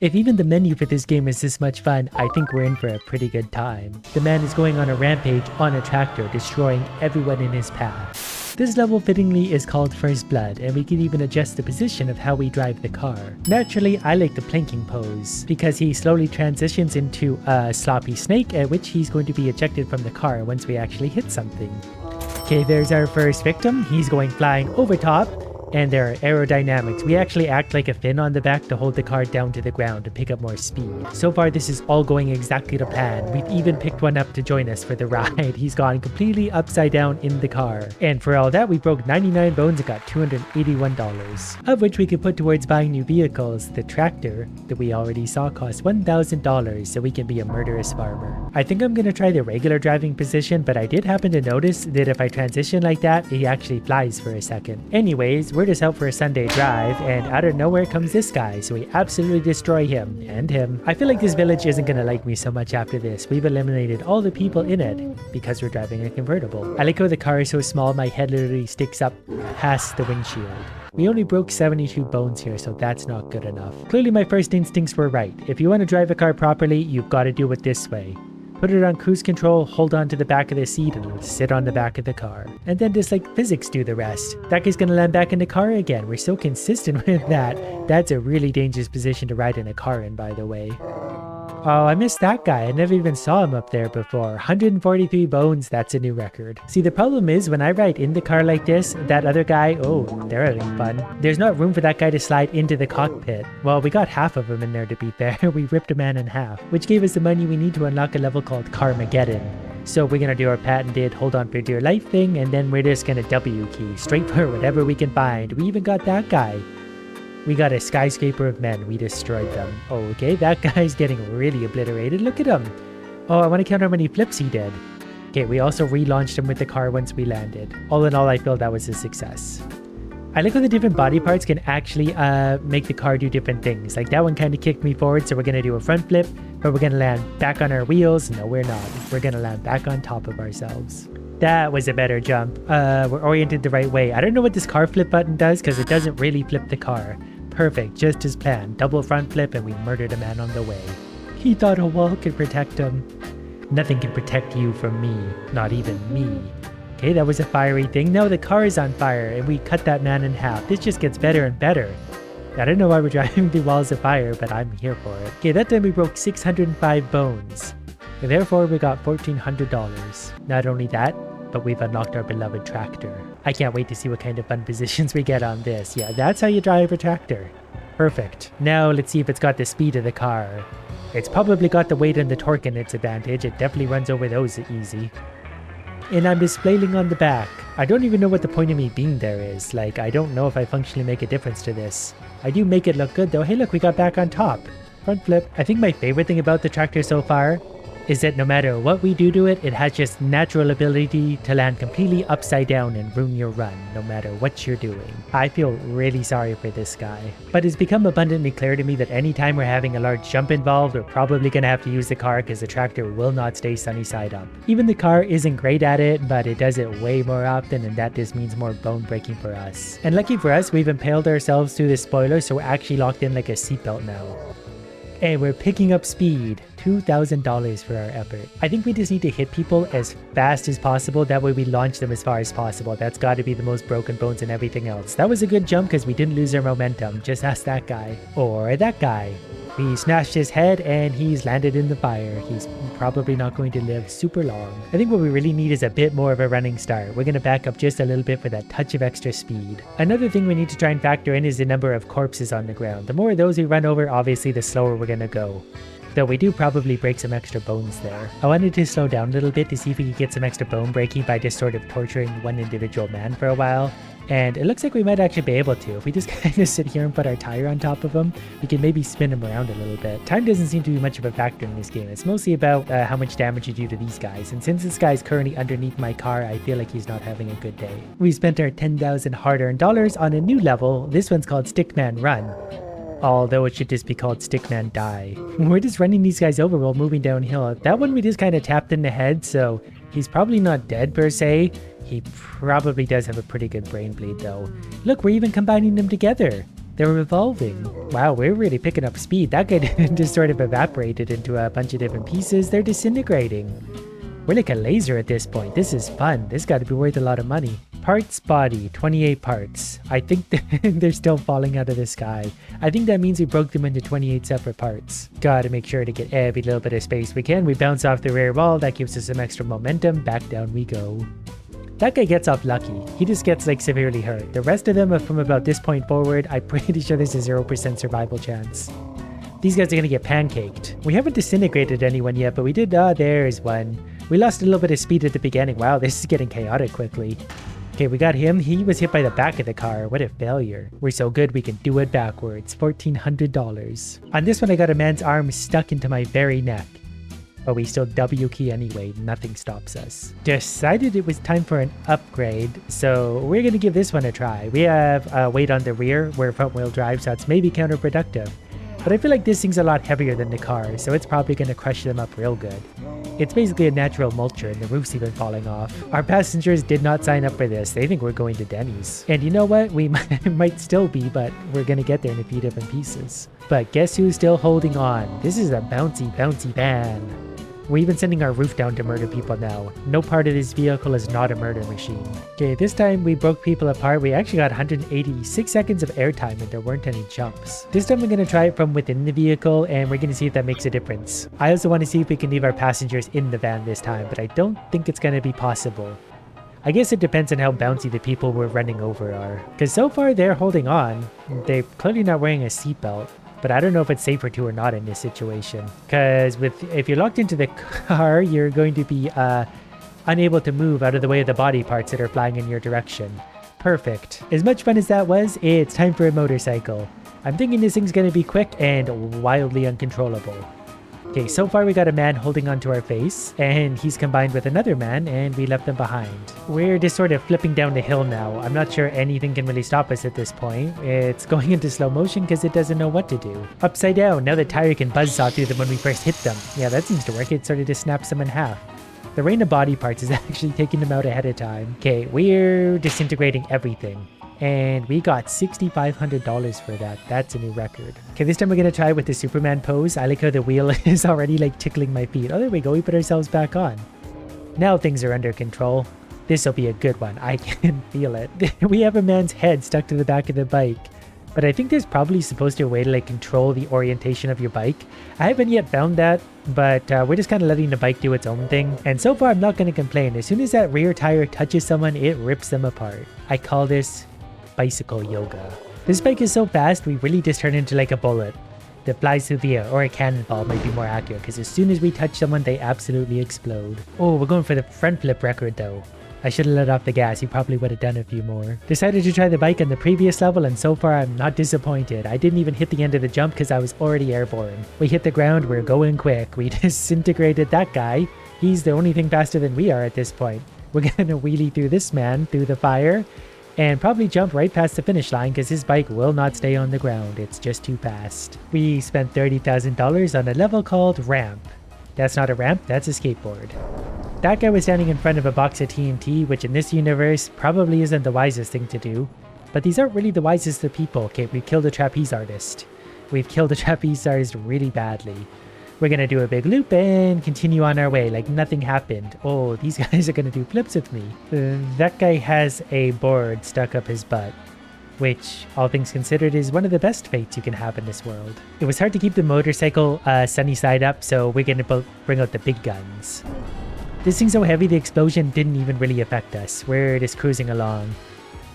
If even the menu for this game is this much fun, I think we're in for a pretty good time. The man is going on a rampage on a tractor, destroying everyone in his path. This level fittingly is called First Blood, and we can even adjust the position of how we drive the car. Naturally, I like the planking pose, because he slowly transitions into a sloppy snake, at which he's going to be ejected from the car once we actually hit something. Okay, there's our first victim. He's going flying over top. And there are aerodynamics. We actually act like a fin on the back to hold the car down to the ground to pick up more speed. So far, this is all going exactly to plan. We've even picked one up to join us for the ride. He's gone completely upside down in the car. And for all that, we broke 99 bones and got $281, of which we could put towards buying new vehicles. The tractor that we already saw cost $1,000, so we can be a murderous farmer. I think I'm gonna try the regular driving position, but I did happen to notice that if I transition like that, he actually flies for a second. Anyways, we're just out for a Sunday drive, and out of nowhere comes this guy, so we absolutely destroy him, and him. I feel like this village isn't gonna like me so much after this. We've eliminated all the people in it, because we're driving a convertible. I like how the car is so small, my head literally sticks up past the windshield. We only broke 72 bones here, so that's not good enough. Clearly my first instincts were right. If you want to drive a car properly, you've got to do it this way. Put it on cruise control, hold on to the back of the seat, and sit on the back of the car. And then just like physics do the rest. That guy's gonna land back in the car again. We're so consistent with that. That's a really dangerous position to ride in a car in, by the way. Oh, I missed that guy. I never even saw him up there before. 143 bones, that's a new record. See, the problem is when I ride in the car like this, that other guy, oh, they're having fun. There's not room for that guy to slide into the cockpit. Well, we got half of him in there to be fair. We ripped a man in half, which gave us the money we need to unlock a level called Carmageddon. So we're gonna do our patented hold on for dear life thing, and then we're just gonna W key straight for whatever we can find. We even got that guy. We got a skyscraper of men. We destroyed them. Oh, okay, that guy's getting really obliterated. Look at him. Oh, I want to count how many flips he did. Okay, we also relaunched him with the car once we landed. All in all, I feel that was a success. I like how the different body parts can actually make the car do different things. Like that one kind of kicked me forward, so we're going to do a front flip, but we're going to land back on our wheels. No, we're not. We're going to land back on top of ourselves. That was a better jump. We're oriented the right way. I don't know what this car flip button does because it doesn't really flip the car. Perfect, just as planned. Double front flip and we murdered a man on the way. He thought a wall could protect him. Nothing can protect you from me. Not even me. Okay, that was a fiery thing. No, the car is on fire and we cut that man in half. This just gets better and better. I don't know why we're driving through walls of fire, but I'm here for it. Okay, that time we broke 605 bones. Therefore, we got $1,400. Not only that, but we've unlocked our beloved tractor. I can't wait to see what kind of fun positions we get on this. Yeah, that's how you drive a tractor. Perfect. Now let's see if it's got the speed of the car. It's probably got the weight and the torque in its advantage. It definitely runs over those easy. And I'm displaying on the back. I don't even know what the point of me being there is. Like, I don't know if I functionally make a difference to this. I do make it look good though. Hey look, we got back on top. Front flip. I think my favorite thing about the tractor so far is that no matter what we do to it, it has just natural ability to land completely upside down and ruin your run, no matter what you're doing. I feel really sorry for this guy. But it's become abundantly clear to me that anytime we're having a large jump involved, we're probably gonna have to use the car because the tractor will not stay sunny side up. Even the car isn't great at it, but it does it way more often, and that just means more bone breaking for us. And lucky for us, we've impaled ourselves through the spoiler, so we're actually locked in like a seatbelt now. And we're picking up speed. $2,000 for our effort. I think we just need to hit people as fast as possible. That way we launch them as far as possible. That's got to be the most broken bones and everything else. That was a good jump because we didn't lose our momentum. Just ask that guy. Or that guy. We smashed his head and he's landed in the fire. He's probably not going to live super long. I think what we really need is a bit more of a running start. We're going to back up just a little bit for that touch of extra speed. Another thing we need to try and factor in is the number of corpses on the ground. The more of those we run over, obviously the slower we're going to go. Though we do probably break some extra bones there. I wanted to slow down a little bit to see if we could get some extra bone breaking by just sort of torturing one individual man for a while. And it looks like we might actually be able to. If we just kind of sit here and put our tire on top of him, we can maybe spin him around a little bit. Time doesn't seem to be much of a factor in this game. It's mostly about how much damage you do to these guys. And since this guy's currently underneath my car, I feel like he's not having a good day. We spent our 10,000 hard-earned dollars on a new level. This one's called Stickman Run. Although it should just be called Stickman Die. We're just running these guys over while moving downhill. That one we just kind of tapped in the head, so he's probably not dead per se. He probably does have a pretty good brain bleed though. Look, we're even combining them together. They're revolving. Wow, we're really picking up speed. That guy just sort of evaporated into a bunch of different pieces. They're disintegrating. We're like a laser at this point. This is fun. This got to be worth a lot of money. Parts body, 28 parts. I think they're still falling out of the sky. I think that means we broke them into 28 separate parts. Gotta make sure to get every little bit of space we can. We bounce off the rear wall. That gives us some extra momentum. Back down we go. That guy gets off lucky. He just gets like severely hurt. The rest of them are from about this point forward. I'm pretty sure there's a 0% survival chance. These guys are gonna get pancaked. We haven't disintegrated anyone yet, but we did. There's one. We lost a little bit of speed at the beginning. Wow, this is getting chaotic quickly. Okay, we got him. He was hit by the back of the car. What a failure. We're so good we can do it backwards. $1,400. On this one, I got a man's arm stuck into my very neck. But we still W key anyway. Nothing stops us. Decided it was time for an upgrade. So we're going to give this one a try. We have weight on the rear. We're front wheel drive, so it's maybe counterproductive. But I feel like this thing's a lot heavier than the car, so it's probably going to crush them up real good. It's basically a natural mulcher and the roof's even falling off. Our passengers did not sign up for this. They think we're going to Denny's. And you know what? We might still be, but we're going to get there in a few different pieces. But guess who's still holding on? This is a bouncy, bouncy van. We're even sending our roof down to murder people now. No part of this vehicle is not a murder machine. Okay, this time we broke people apart. We actually got 186 seconds of airtime and there weren't any jumps. This time we're going to try it from within the vehicle and we're going to see if that makes a difference. I also want to see if we can leave our passengers in the van this time, but I don't think it's going to be possible. I guess it depends on how bouncy the people we're running over are. Because so far they're holding on. They're clearly not wearing a seatbelt. But I don't know if it's safer to or not in this situation. Because if you're locked into the car, you're going to be unable to move out of the way of the body parts that are flying in your direction. Perfect. As much fun as that was, it's time for a motorcycle. I'm thinking this thing's going to be quick and wildly uncontrollable. Okay, so far we got a man holding onto our face, and he's combined with another man, and we left them behind. We're just sort of flipping down the hill now. I'm not sure anything can really stop us at this point. It's going into slow motion because it doesn't know what to do. Upside down, now the tire can buzzsaw through them when we first hit them. Yeah, that seems to work. It sort of just snaps them in half. The rain of body parts is actually taking them out ahead of time. Okay, we're disintegrating everything. And we got $6,500 for that. That's a new record. Okay, this time we're going to try it with the Superman pose. I like how the wheel is already like tickling my feet. Oh, there we go. We put ourselves back on. Now things are under control. This will be a good one. I can feel it. We have a man's head stuck to the back of the bike. But I think there's probably supposed to be a way to like control the orientation of your bike. I haven't yet found that, but we're just kind of letting the bike do its own thing. And so far, I'm not going to complain. As soon as that rear tire touches someone, it rips them apart. I call this bicycle yoga. This bike is so fast, we really just turn into like a bullet that flies through the air, or a cannonball might be more accurate, because as soon as we touch someone, they absolutely explode. Oh, we're going for the front flip record though. I should have let off the gas. He probably would have done a few more. Decided to try the bike on the previous level, and so far I'm not disappointed. I didn't even hit the end of the jump because I was already airborne. We hit the ground, we're going quick. We disintegrated that guy. He's the only thing faster than we are at this point. We're gonna wheelie through this man, through the fire, and probably jump right past the finish line because his bike will not stay on the ground. It's just too fast. We spent $30,000 on a level called Ramp. That's not a ramp, that's a skateboard. That guy was standing in front of a box of TNT, which in this universe probably isn't the wisest thing to do. But these aren't really the wisest of people. Okay, we've killed a trapeze artist. We've killed a trapeze artist really badly. We're gonna do a big loop and continue on our way like nothing happened. Oh, these guys are gonna do flips with me. That guy has a board stuck up his butt, which, all things considered, is one of the best fates you can have in this world. It was hard to keep the motorcycle sunny side up, so we're gonna bring out the big guns. This thing's so heavy the explosion didn't even really affect us. We're just cruising along.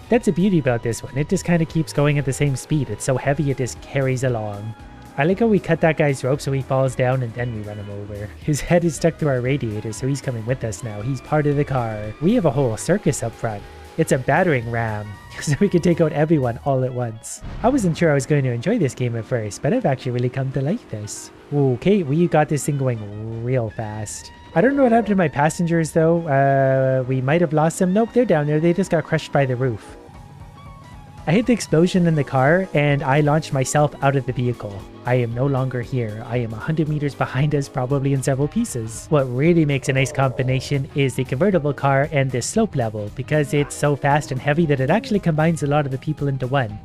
That's the beauty about this one. It just kind of keeps going at the same speed. It's so heavy it just carries along. I like how we cut that guy's rope so he falls down and then we run him over. His head is stuck to our radiator, so he's coming with us now. He's part of the car. We have a whole circus up front. It's a battering ram, so we can take out everyone all at once. I wasn't sure I was going to enjoy this game at first, but I've actually really come to like this. Okay, we got this thing going real fast. I don't know what happened to my passengers though. We might have lost them. Nope, they're down there. They just got crushed by the roof. I hit the explosion in the car and I launched myself out of the vehicle. I am no longer here. I am 100 meters behind us, probably in several pieces. What really makes a nice combination is the convertible car and the slope level, because it's so fast and heavy that it actually combines a lot of the people into one.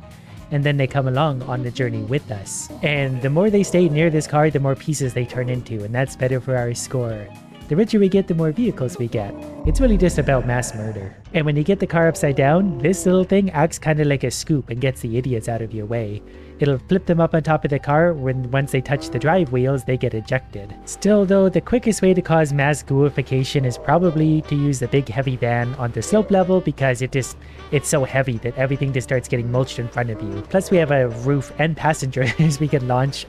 and then they come along on the journey with us. And the more they stay near this car, the more pieces they turn into, and that's better for our score. The richer we get, the more vehicles we get. It's really just about mass murder. And when you get the car upside down, this little thing acts kind of like a scoop and gets the idiots out of your way. It'll flip them up on top of the car when once they touch the drive wheels, they get ejected. Still though, the quickest way to cause mass gooification is probably to use the big heavy van on the slope level because it's so heavy that everything just starts getting mulched in front of you. Plus we have a roof and passengers we can launch.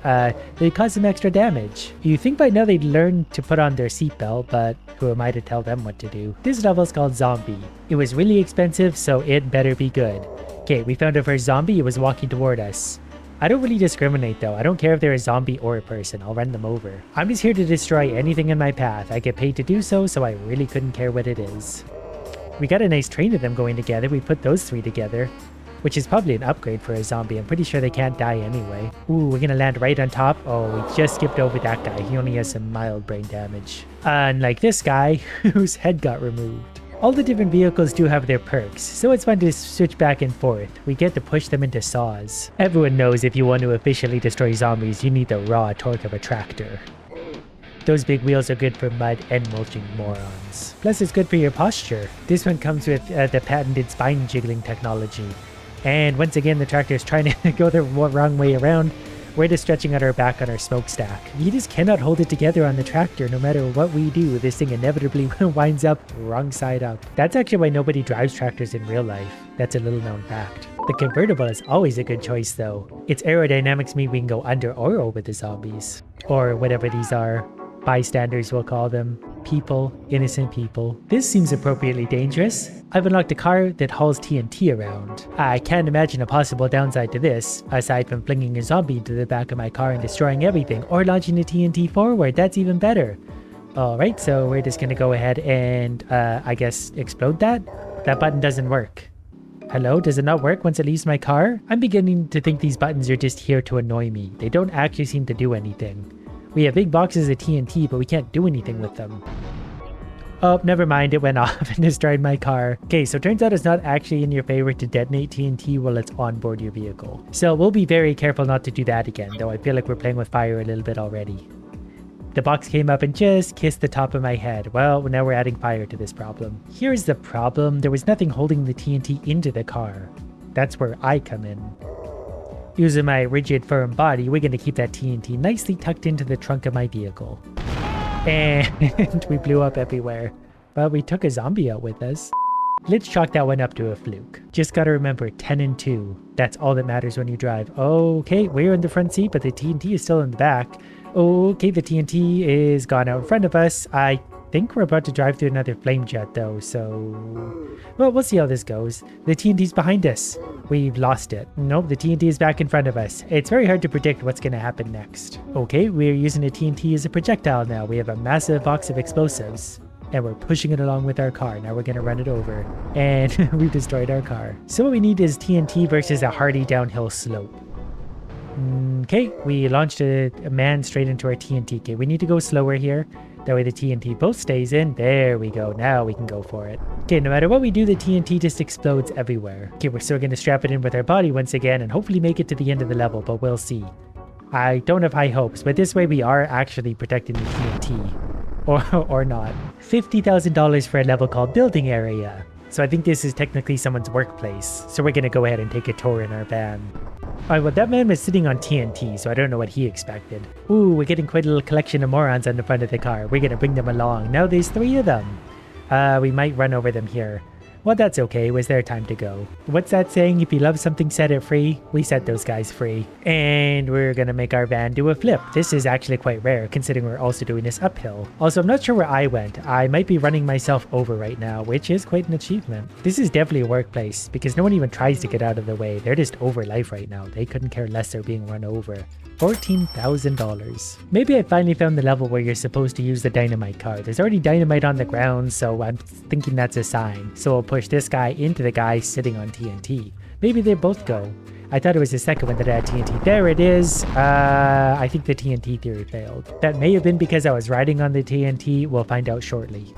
They cause some extra damage. You think by now they'd learn to put on their seatbelt, but who am I to tell them what to do? This level is called Zombie. It was really expensive, so it better be good. Okay, we found our first zombie. It was walking toward us. I don't really discriminate though. I don't care if they're a zombie or a person. I'll run them over. I'm just here to destroy anything in my path. I get paid to do so, so I really couldn't care what it is. We got a nice train of them going together. We put those 3 together, which is probably an upgrade for a zombie. I'm pretty sure they can't die anyway. Ooh, we're gonna land right on top. Oh, we just skipped over that guy. He only has some mild brain damage. Unlike this guy, whose head got removed. All the different vehicles do have their perks, so it's fun to switch back and forth. We get to push them into saws. Everyone knows if you want to officially destroy zombies, you need the raw torque of a tractor. Those big wheels are good for mud and mulching morons. Plus it's good for your posture. This one comes with the patented spine jiggling technology. And once again, the tractor is trying to go the wrong way around. We're just stretching out our back on our smokestack. You just cannot hold it together on the tractor no matter what we do. This thing inevitably winds up wrong side up. That's actually why nobody drives tractors in real life. That's a little known fact. The convertible is always a good choice though. Its aerodynamics mean we can go under or over the zombies. Or whatever these are. Bystanders we'll call them. People. Innocent people. This seems appropriately dangerous. I've unlocked a car that hauls TNT around. I can't imagine a possible downside to this, aside from flinging a zombie into the back of my car and destroying everything, or launching the TNT forward. That's even better. Alright, so we're just gonna go ahead and, I guess, explode that? That button doesn't work. Hello, does it not work once it leaves my car? I'm beginning to think these buttons are just here to annoy me. They don't actually seem to do anything. We have big boxes of TNT, but we can't do anything with them. Oh, never mind, it went off and destroyed my car. Okay, so turns out it's not actually in your favor to detonate TNT while it's on board your vehicle. So we'll be very careful not to do that again, though I feel like we're playing with fire a little bit already. The box came up and just kissed the top of my head. Well, now we're adding fire to this problem. Here's the problem, there was nothing holding the TNT into the car. That's where I come in. Using my rigid, firm body, we're going to keep that TNT nicely tucked into the trunk of my vehicle. And we blew up everywhere. But we took a zombie out with us. Let's chalk that one up to a fluke. Just gotta remember 10 and 2. That's all that matters when you drive. Okay, we're in the front seat, but the TNT is still in the back. Okay, the TNT is gone out in front of us. I think we're about to drive through another flame jet though, so... Well, we'll see how this goes. The TNT's behind us. We've lost it. Nope, the TNT is back in front of us. It's very hard to predict what's going to happen next. Okay, we're using the TNT as a projectile now. We have a massive box of explosives. And we're pushing it along with our car. Now we're going to run it over. And we've destroyed our car. So what we need is TNT versus a hardy downhill slope. Okay, we launched a man straight into our TNT. Okay, we need to go slower here. That way the TNT both stays in. There we go. Now we can go for it. Okay, no matter what we do, the TNT just explodes everywhere. Okay, we're still going to strap it in with our body once again and hopefully make it to the end of the level, but we'll see. I don't have high hopes, but this way we are actually protecting the TNT. Or not. $50,000 for a level called Building Area. So I think this is technically someone's workplace. So we're going to go ahead and take a tour in our van. Alright, well that man was sitting on TNT, so I don't know what he expected. Ooh, we're getting quite a little collection of morons on the front of the car. We're going to bring them along. Now there's 3 of them. We might run over them here. Well, that's okay. It was their time to go. What's that saying? If you love something, set it free. We set those guys free. And we're going to make our van do a flip. This is actually quite rare, considering we're also doing this uphill. Also, I'm not sure where I went. I might be running myself over right now, which is quite an achievement. This is definitely a workplace, because no one even tries to get out of the way. They're just over life right now. They couldn't care less they're being run over. $14,000. Maybe I finally found the level where you're supposed to use the dynamite car. There's already dynamite on the ground, so I'm thinking that's a sign. So we'll push this guy into the guy sitting on TNT. Maybe they both go. I thought it was the second one that had TNT. There it is. I think the TNT theory failed. That may have been because I was riding on the TNT. We'll find out shortly.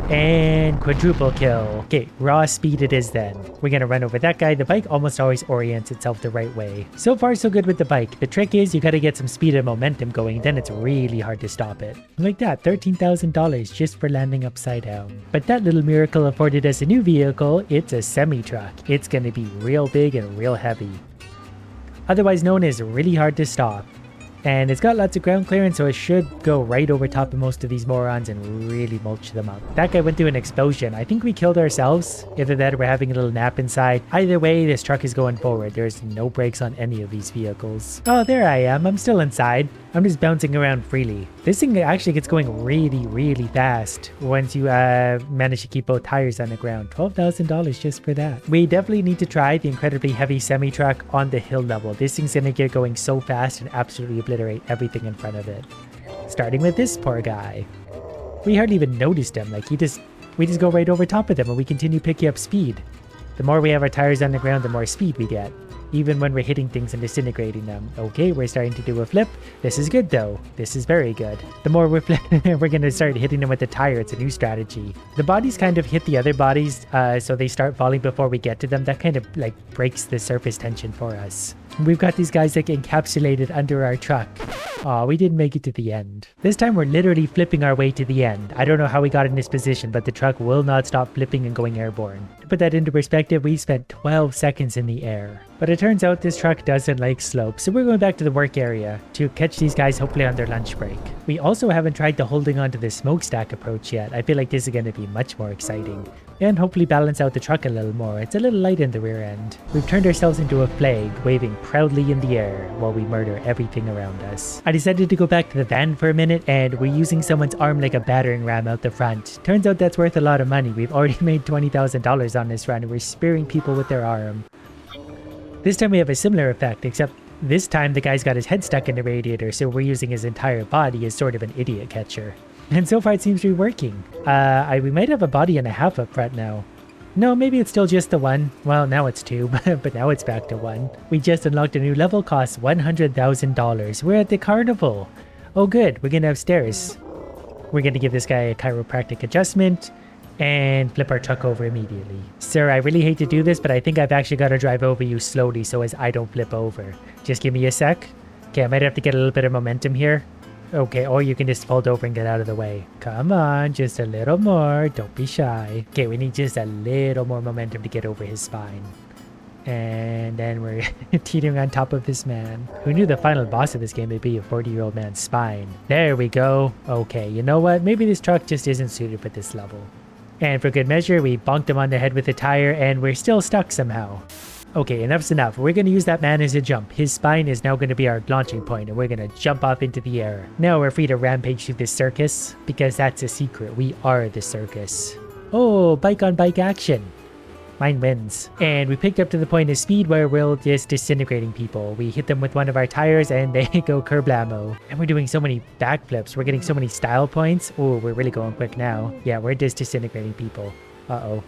And quadruple kill. Okay, raw speed it is then. We're gonna run over that guy. The bike almost always orients itself the right way. So far so good with the bike. The trick is you gotta get some speed and momentum going, then it's really hard to stop it. Like that, $13,000 just for landing upside down. But that little miracle afforded us a new vehicle. It's a semi-truck. It's gonna be real big and real heavy. Otherwise known as really hard to stop. And it's got lots of ground clearance, so it should go right over top of most of these morons and really mulch them up. That guy went through an explosion. I think we killed ourselves. Either that or we're having a little nap inside. Either way, this truck is going forward. There's no brakes on any of these vehicles. Oh, there I am. I'm still inside. I'm just bouncing around freely. This thing actually gets going really, really fast once you manage to keep both tires on the ground. $12,000 just for that. We definitely need to try the incredibly heavy semi-truck on the hill level. This thing's gonna get going so fast and absolutely obliterate everything in front of it. Starting with this poor guy. We hardly even noticed him. Like we just go right over top of them and we continue picking up speed. The more we have our tires on the ground, the more speed we get. Even when we're hitting things and disintegrating them. Okay, we're starting to do a flip. This is good though. This is very good. The more we're we're gonna start hitting them with the tire. It's a new strategy. The bodies kind of hit the other bodies, so they start falling before we get to them. That kind of like breaks the surface tension for us. We've got these guys like encapsulated under our truck. Aw, we didn't make it to the end. This time we're literally flipping our way to the end. I don't know how we got in this position, but the truck will not stop flipping and going airborne. To put that into perspective, we spent 12 seconds in the air. But it turns out this truck doesn't like slopes, so we're going back to the work area to catch these guys hopefully on their lunch break. We also haven't tried the holding onto the smokestack approach yet. I feel like this is going to be much more exciting. And hopefully balance out the truck a little more. It's a little light in the rear end. We've turned ourselves into a flag, waving proudly in the air while we murder everything around us. I decided to go back to the van for a minute, and we're using someone's arm like a battering ram out the front. Turns out that's worth a lot of money. We've already made $20,000 on this run, and we're spearing people with their arm. This time we have a similar effect, except this time the guy's got his head stuck in the radiator, so we're using his entire body as sort of an idiot catcher. And so far it seems to be working. We might have a body and a half up front now. No, maybe it's still just the one. Well, now it's two, but now it's back to one. We just unlocked a new level, costs $100,000. We're at the Carnival. Oh good, we're gonna have stairs. We're gonna give this guy a chiropractic adjustment and flip our truck over immediately. Sir, I really hate to do this, but I think I've actually got to drive over you slowly so as I don't flip over. Just give me a sec. Okay, I might have to get a little bit of momentum here. Okay, or you can just fold over and get out of the way. Come on, just a little more. Don't be shy. Okay, we need just a little more momentum to get over his spine. And then we're teetering on top of this man. Who knew the final boss of this game would be a 40-year-old man's spine? There we go. Okay, you know what? Maybe this truck just isn't suited for this level. And for good measure, we bonked him on the head with a tire and we're still stuck somehow. Okay, enough's enough. We're going to use that man as a jump. His spine is now going to be our launching point and we're going to jump off into the air. Now we're free to rampage through this circus because that's a secret. We are the circus. Oh, bike on bike action. Mine wins. And we picked up to the point of speed where we're just disintegrating people. We hit them with one of our tires and they go kerblamo. And we're doing so many backflips. We're getting so many style points. Oh, we're really going quick now. Yeah, we're just disintegrating people. Uh-oh.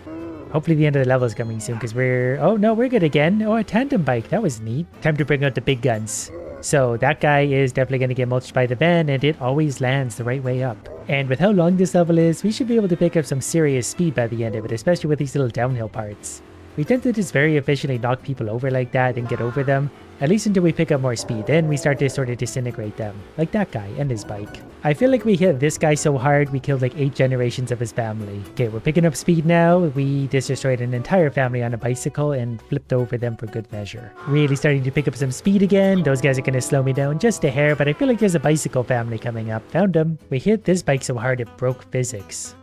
Hopefully the end of the level is coming soon because oh no, we're good again. Oh, a tandem bike. That was neat. Time to bring out the big guns. So that guy is definitely going to get mulched by the van and it always lands the right way up. And with how long this level is, we should be able to pick up some serious speed by the end of it, especially with these little downhill parts. We tend to just very efficiently knock people over like that and get over them, at least until we pick up more speed. Then we start to sort of disintegrate them, like that guy and his bike. I feel like we hit this guy so hard we killed like 8 generations of his family. Okay, we're picking up speed now. We just destroyed an entire family on a bicycle and flipped over them for good measure. Really starting to pick up some speed again. Those guys are going to slow me down just a hair, but I feel like there's a bicycle family coming up. Found them. We hit this bike so hard it broke physics.